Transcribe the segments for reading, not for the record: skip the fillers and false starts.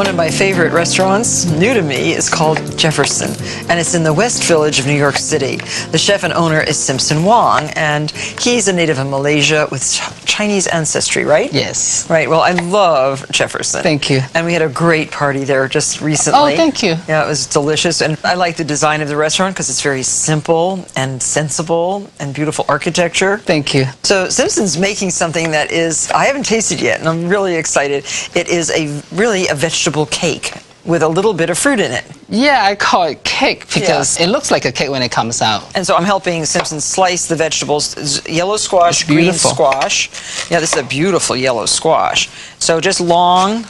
One of my favorite restaurants, new to me, is called Jefferson, and it's in the West Village of New York City. The chef and owner is Simpson Wong, and he's a native of Malaysia with Chinese ancestry, right? Yes. Right. Well, I love Jefferson. Thank you. And we had a great party there just recently. Oh, thank you. Yeah, it was delicious, and I like the design of the restaurant because it's very simple and sensible and beautiful architecture. Thank you. So Simpson's making something that is, I haven't tasted yet, and I'm really excited. It is really a vegetable cake with a little bit of fruit in it. Yeah, I call it cake because it looks like a cake when it comes out. And so I'm helping Simpson slice the vegetables. Yellow squash, green squash. Yeah, this is a beautiful yellow squash. So just long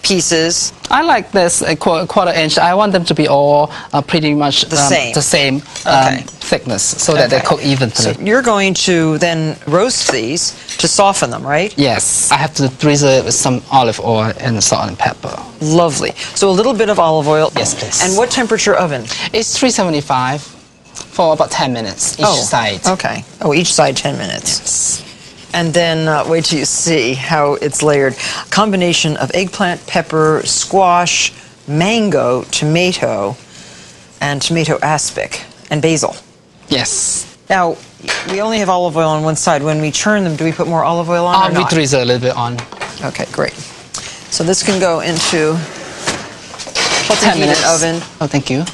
pieces. I like this a quarter inch. I want them to be all pretty much the same thickness so that they cook evenly. So you're going to then roast these to soften them, right? Yes. I have to drizzle it with some olive oil and salt and pepper. Lovely. So a little bit of olive oil. Yes, please. And what temperature oven? It's 375 for about 10 minutes each side. Okay. Oh, each side 10 minutes. Yes. And then wait till you see how it's layered. Combination of eggplant, pepper, squash, mango, tomato, and tomato aspic, and basil. Yes. Now, we only have olive oil on one side. When we churn them, do we put more olive oil on or not? We drizzle a little bit on. Okay, great. So this can go into 10 minutes oven. Oh, thank you.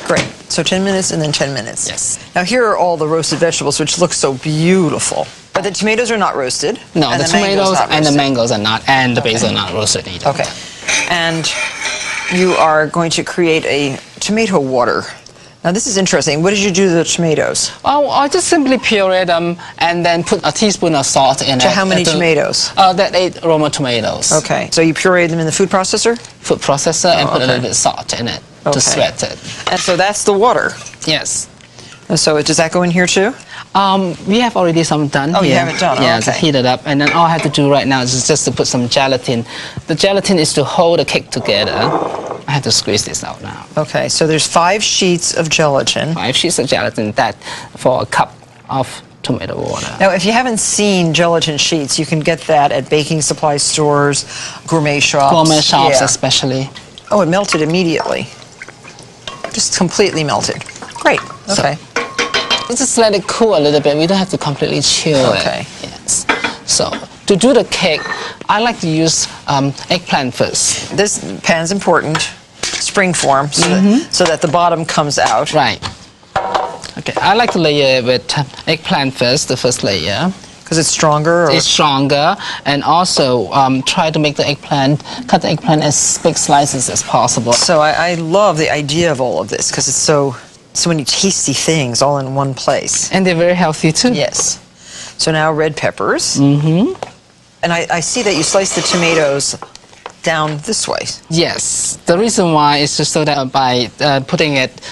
Great. So 10 minutes and then 10 minutes. Yes. Now here are all the roasted vegetables, which look so beautiful. But the tomatoes are not roasted. No, the tomatoes and the mangoes are not, and the basil are not roasted either. Okay. And you are going to create a tomato water. Now this is interesting. What did you do to the tomatoes? Oh, I just simply puree them and then put a teaspoon of salt in it. So how many tomatoes? That 8 Roma tomatoes. Okay. So you pureed them in the food processor? Food processor and put a little bit of salt in it to sweat it. And so that's the water? Yes. And so does that go in here too? We have already some done. Oh, you have it done? Yeah, okay. to heat it up. And then all I have to do right now is just to put some gelatin. The gelatin is to hold the cake together. I have to squeeze this out now. Okay, so there's 5 sheets of gelatin. 5 sheets of gelatin, that for a cup of tomato water. Now, if you haven't seen gelatin sheets, you can get that at baking supply stores, gourmet shops. Gourmet shops especially. Oh, it melted immediately. Just completely melted. Great, okay. So, just let it cool a little bit. We don't have to completely chill it. Okay. Yes. So, to do the cake, I like to use eggplant first. This pan's important, spring form, so that the bottom comes out. Right. Okay, I like to layer it with eggplant first, the first layer. Because it's stronger? Or? It's stronger, and also try to make the eggplant, cut the eggplant as big slices as possible. So I love the idea of all of this, because it's so many tasty things all in one place. And they're very healthy too. Yes. So now red peppers. And I see that you slice the tomatoes down this way. Yes. The reason why is just so that by putting it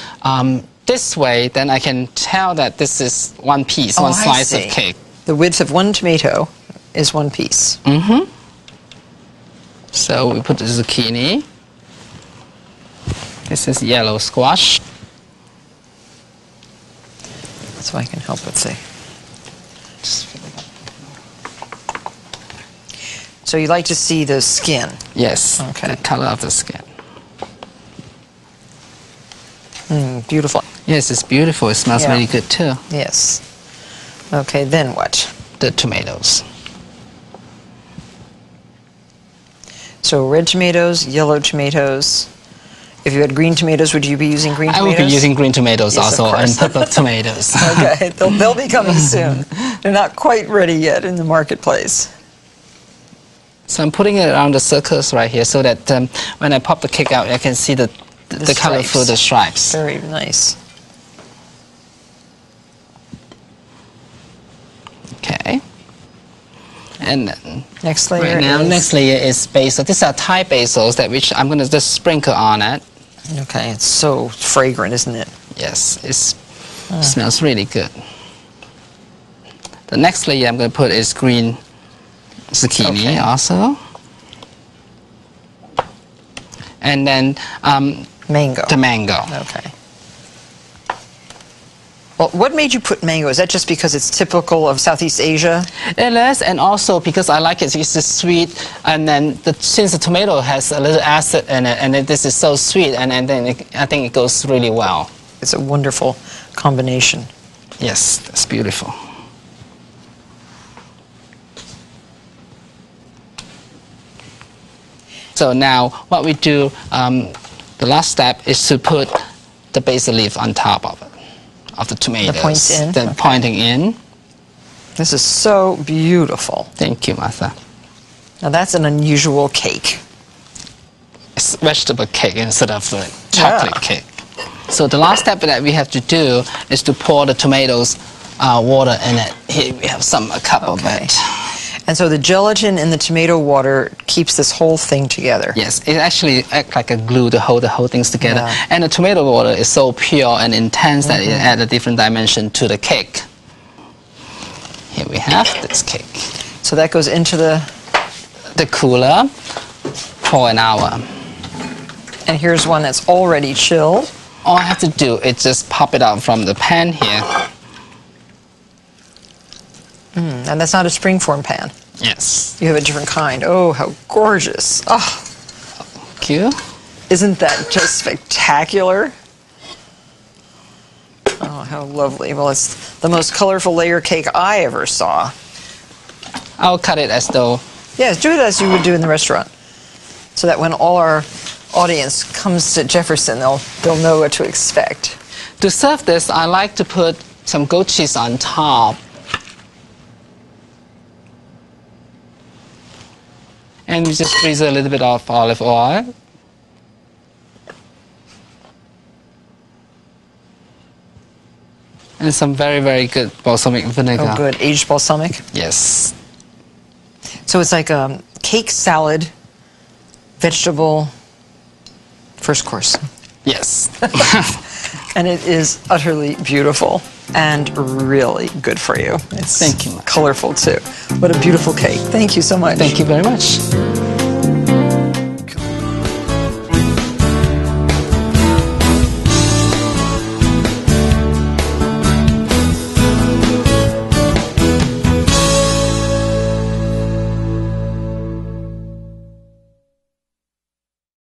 this way, then I can tell that this is one piece, one slice of cake. The width of one tomato is one piece. So we put the zucchini. This is yellow squash. So I can help it see. So you like to see the skin? Yes. Okay. The color of the skin. Beautiful. Yes, it's beautiful. It smells really good too. Yes. Okay, then what? The tomatoes. So red tomatoes, yellow tomatoes. If you had green tomatoes, would you be using green tomatoes? I would be using green tomatoes Yes, also, and purple tomatoes. Okay, they'll be coming soon. They're not quite ready yet in the marketplace. So I'm putting it around the circles right here so that when I pop the cake out, I can see the colorful stripes. Very nice. Okay. And then next layer next layer is basil. These are Thai basils which I'm going to just sprinkle on it. Okay, it's so fragrant, isn't it? Yes, it smells really good. The next layer I'm going to put is green zucchini also. And then mango. The mango. Okay. Well, what made you put mango? Is that just because it's typical of Southeast Asia? It is, and also because I like it. It's just sweet, and then since the tomato has a little acid in it, and this is so sweet, and then I think it goes really well. It's a wonderful combination. Yes, that's beautiful. So now what we do, the last step is to put the basil leaf on top of it, of the tomatoes. The points in? Then pointing in. This is so beautiful. Thank you, Martha. Now that's an unusual cake. It's vegetable cake instead of chocolate cake. So the last step that we have to do is to pour the tomatoes water in it. Here we have a cup of it. And so the gelatin in the tomato water keeps this whole thing together. Yes, it actually acts like a glue to hold the whole things together. Yeah. And the tomato water is so pure and intense that it adds a different dimension to the cake. Here we have this cake. So that goes into the cooler for an hour. And here's one that's already chilled. All I have to do is just pop it out from the pan here. And that's not a springform pan. Yes. You have a different kind. Oh, how gorgeous. Oh, Thank you. isn't that just spectacular? Oh, how lovely. Well, it's the most colorful layer cake I ever saw. I'll cut it as though... Yes, do it as you would do in the restaurant. So that when all our audience comes to Jefferson, they'll know what to expect. To serve this, I like to put some goat cheese on top. And we just drizzle a little bit of olive oil. And some very, very good balsamic vinegar. Oh, good. Aged balsamic? Yes. So it's like a cake salad, vegetable, first course. Yes. And it is utterly beautiful and really good for you. It's Thank you. colorful too. What a beautiful cake. Thank you so much. Thank you very much.